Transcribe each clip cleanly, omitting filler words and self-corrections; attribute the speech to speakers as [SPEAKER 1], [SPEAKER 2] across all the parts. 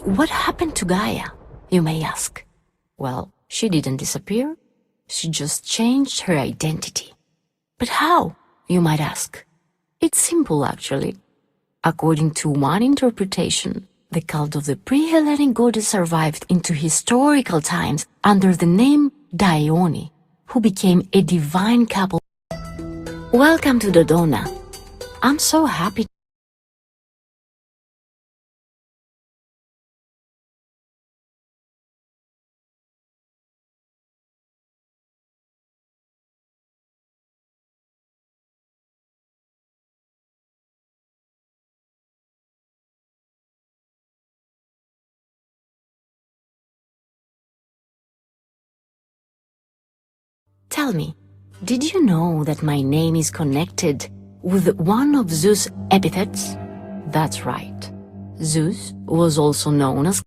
[SPEAKER 1] What happened to Gaia, you may ask? Well, she didn't disappear. She just changed her identity. But how, you might ask? It's simple, actually. According to one interpretation, the cult of the pre-Hellenic goddess survived into historical times under the name Dione, who became a divine couple. Welcome to Dodona. I'm so happy. Tell me, did you know that my name is connected with one of Zeus' epithets? That's right. Zeus was also known as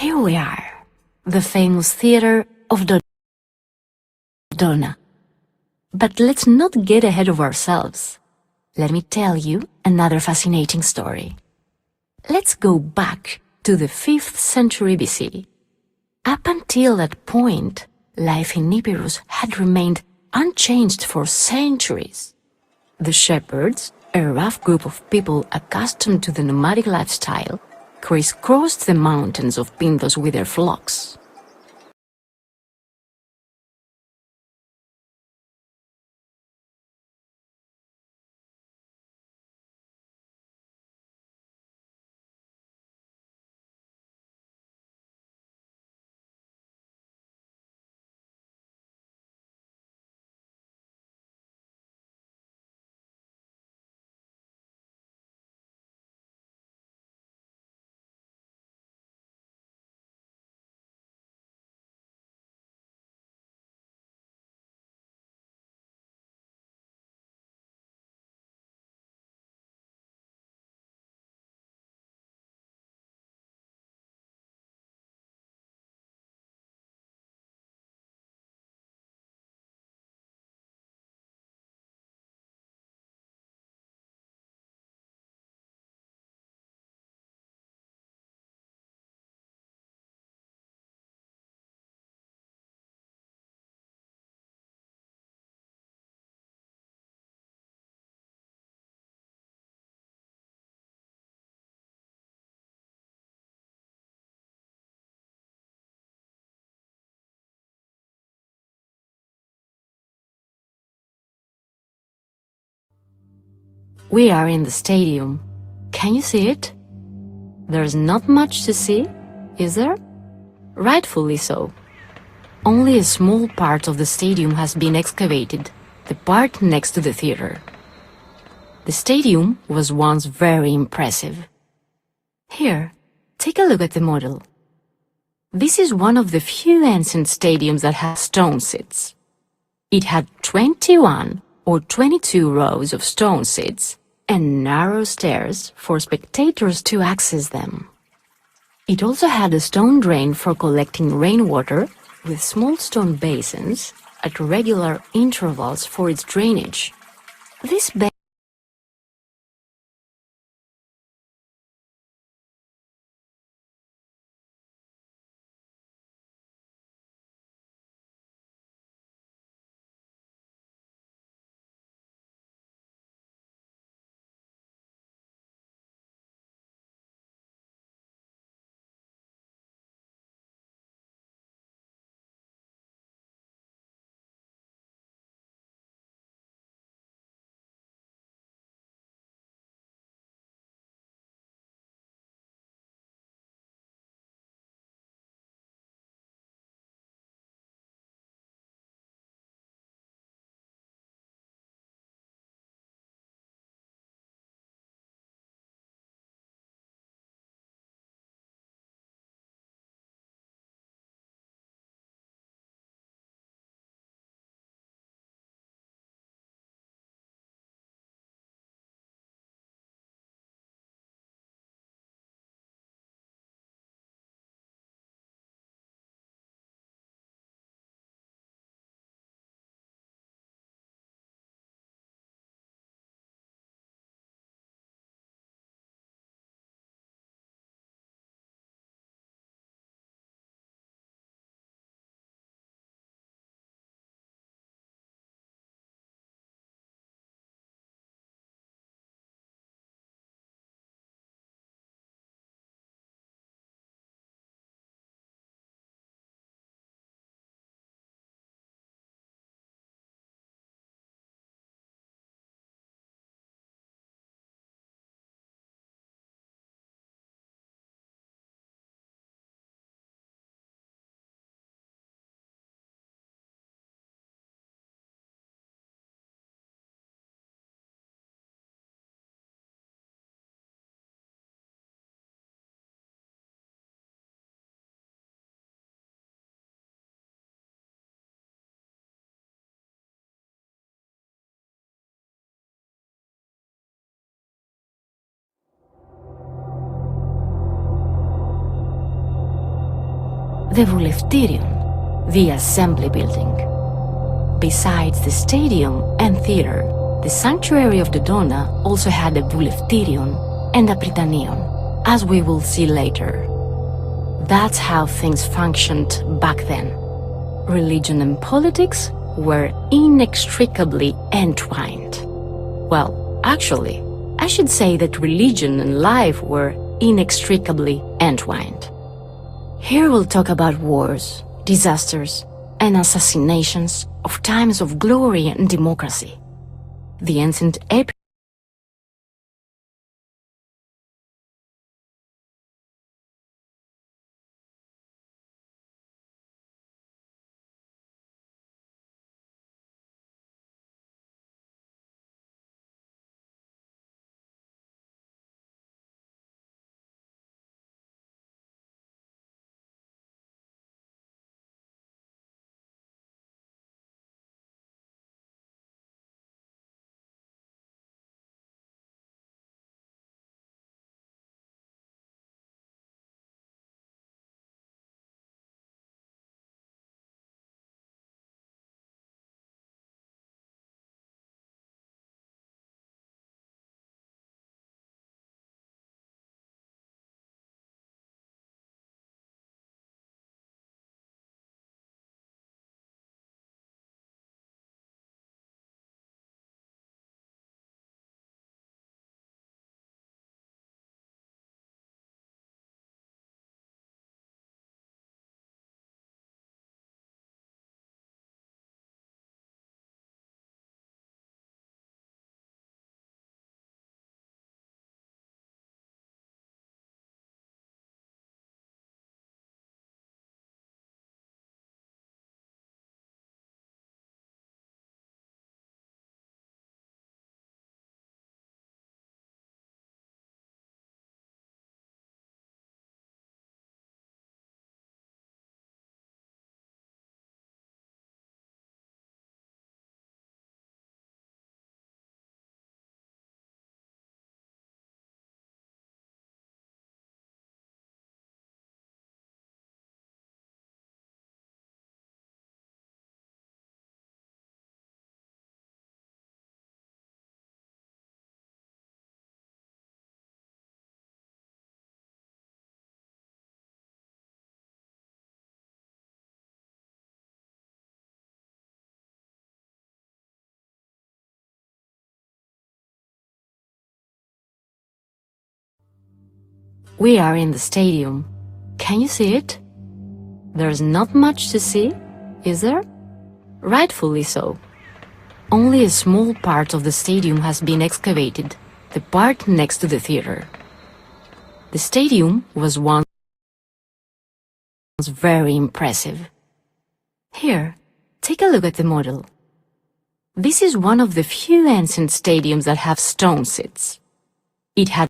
[SPEAKER 1] Here we are, the famous theater of Dodona. But let's not get ahead of ourselves. Let me tell you another fascinating story. Let's go back to the 5th century BC. Up until that point, life in Epirus had remained unchanged for centuries. The shepherds, a rough group of people accustomed to the nomadic lifestyle, crisscrossed the mountains of Pindos with their flocks. We are in the stadium. Can you see it? There's not much to see, is there? Rightfully so. Only a small part of the stadium has been excavated, the part next to the theater. The stadium was once very impressive. Here, take a look at the model. This is one of the few ancient stadiums that has stone seats. It had 21 or 22 rows of stone seats and narrow stairs for spectators to access them. It also had a stone drain for collecting rainwater with small stone basins at regular intervals for its drainage. This the Vouleftirion, the assembly building. Besides the stadium and theater, the sanctuary of Dodona also had a Vouleftirion and a Prytaneon, as we will see later. That's how things functioned back then. Religion and politics were inextricably entwined. Well, actually, I should say that religion and life were inextricably entwined. Here we'll talk about wars, disasters, and assassinations of times of glory and democracy. The ancient epic We are in the stadium. Can you see it? There's not much to see, is there? Rightfully so. Only a small part of the stadium has been excavated, the part next to the theater. The stadium was once very impressive. Here, take a look at the model. This is one of the few ancient stadiums that have stone seats. It had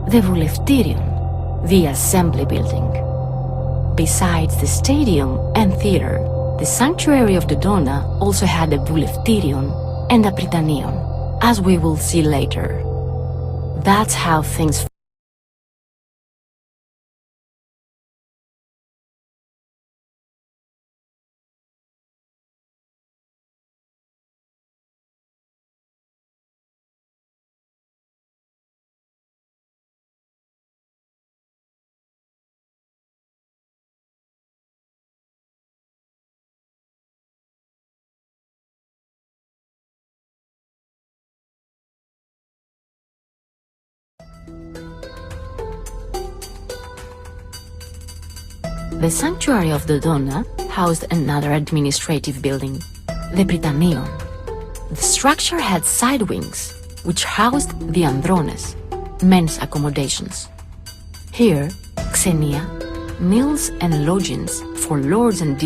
[SPEAKER 1] the Voulefterion, the assembly building. Besides the stadium and theater, the sanctuary of Dodona also had a Voulefterion and a Prytaneon, as we will see later. That's how things The sanctuary of Dodona housed another administrative building, the Prytaneon. The structure had side wings, which housed the Andrones, men's accommodations. Here, xenia, meals and lodgings for lords and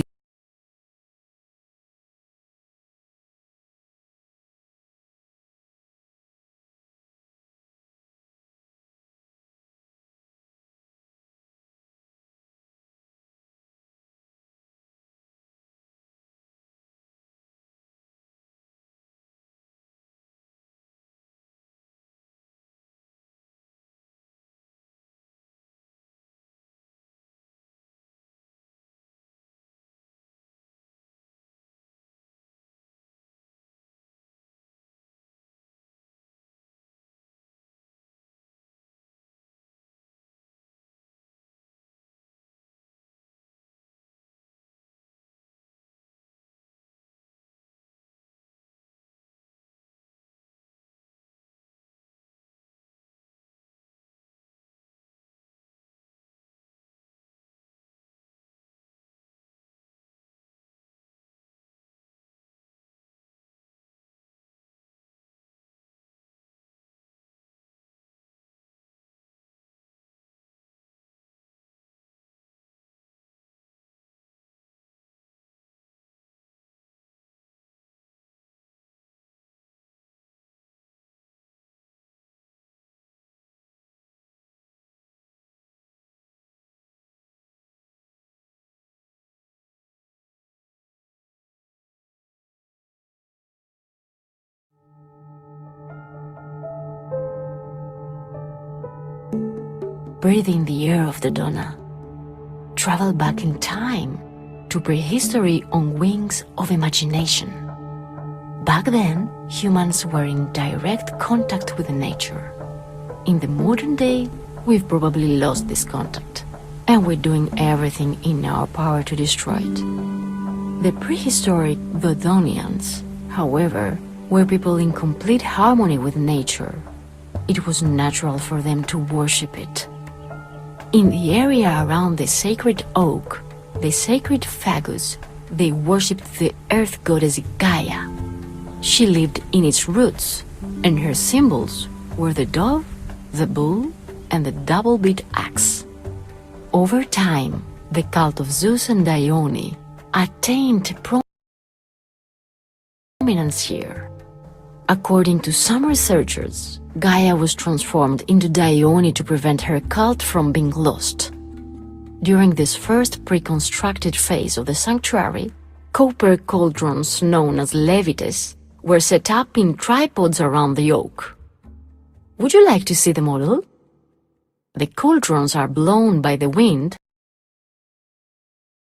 [SPEAKER 1] breathe in the air of Dodona. Travel back in time to prehistory on wings of imagination. Back then, humans were in direct contact with nature. In the modern day, we've probably lost this contact, and we're doing everything in our power to destroy it. The prehistoric Dodonians, however, were people in complete harmony with nature. It was natural for them to worship it. In the area around the sacred oak, the sacred Fagus, they worshipped the earth goddess Gaia. She lived in its roots, and her symbols were the dove, the bull, and the double-bit axe. Over time, the cult of Zeus and Dione attained prominence here. According to some researchers, Gaia was transformed into Dione to prevent her cult from being lost. During this first pre-constructed phase of the sanctuary, copper cauldrons known as levites were set up in tripods around the oak. Would you like to see the model? The cauldrons are blown by the wind